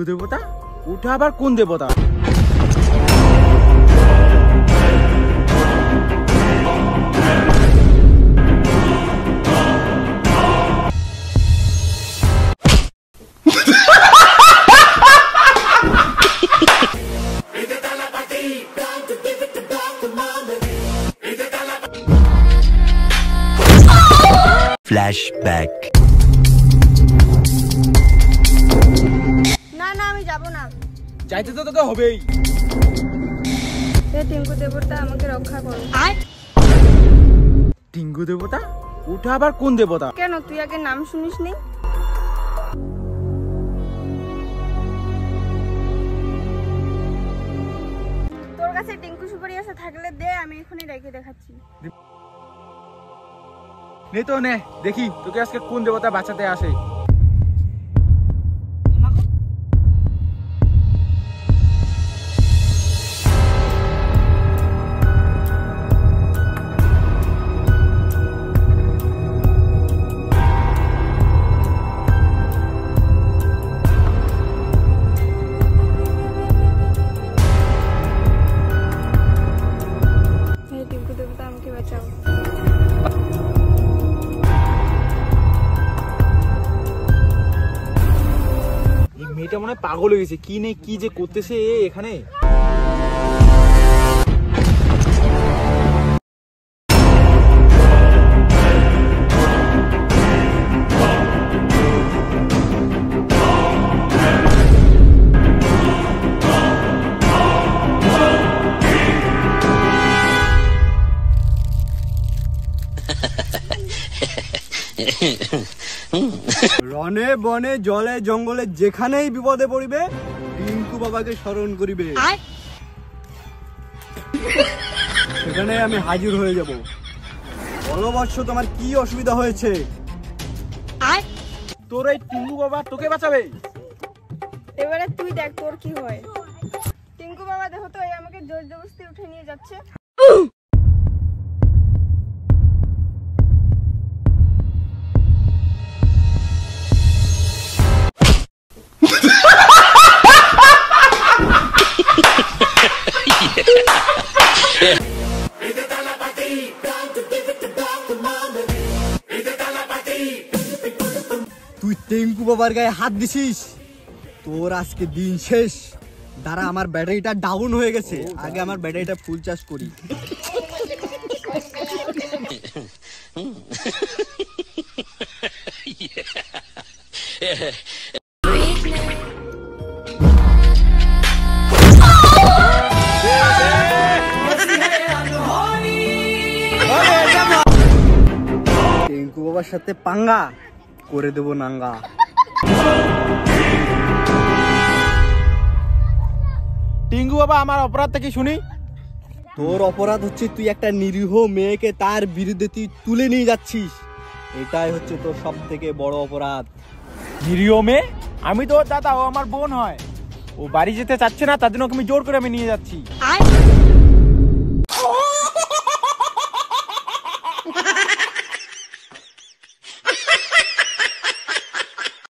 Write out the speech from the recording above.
টিঙ্গু দেবতা? ওটা আবার কোন দেবতা? ফ্ল্যাশব্যাক। না না আমি যাব না। যাইতে তো তোকে হবেই। হে টিঙ্গু দেবতা আমাকে রক্ষা করো। টিঙ্গু দেবতা? ওটা আবার কোন দেবতা? কেন তুই আগে নাম শুনিসনি? তোর কাছে টিঙ্কু সুপারি আছে থাকলে দে, আমি এখনই রেখে দেখাচ্ছি। নে তো নে, দেখি তোকে আজকে কোন দেবতা বাঁচাতে আসে। হে টিঙ্কু দেবতা আমাকে বাঁচাও। মেয়েটা মনে হয় পাগল হয়ে গেছে, কি নেই কি যে করতেছে এখানে। রনে বনে জলে জঙ্গলে যেখানেই বিপদে পড়িবে টিঙ্কু বাবাকে স্মরণ করিবে, সেখানে আমি হাজির হয়ে যাব। বলো বৎস তোমার কি অসুবিধা হয়েছে? তোর এই টিঙ্গু বাবা তোকে বাঁচাবে। এবারে তুই দেখ তোর কি হয়। টিঙ্কু বাবা দেখো তো, এই আমাকে জোর জবরদস্তি উঠে নিয়ে যাচ্ছে। তুই টিঙ্কু বাবার গায়ে হাত দিছিস, তোর আজকে দিন শেষ। দাঁড়া, আমার ব্যাটারিটা ডাউন হয়ে গেছে, আগে আমার ব্যাটারিটা ফুল চার্জ করি। টিঙ্কু বাবার সাথে পাঙ্গা করে দেবো নাঙ্গা। টিঙ্গু বাবা আমার অপরাধটা কি শুনি? তোর অপরাধ হচ্ছে তুই একটা নিরীহ মেয়েকে তার বিরুদ্ধে তুই তুলে নিয়ে যাচ্ছিস, এটাই হচ্ছে তোর সব থেকে বড় অপরাধ। নিরীহ মেয়ে? আমি তো ওর দাদা, ও আমার বোন হয়। ও বাড়ি যেতে চাচ্ছে না, তার জন্য ওকে আমি জোর করে নিয়ে যাচ্ছি।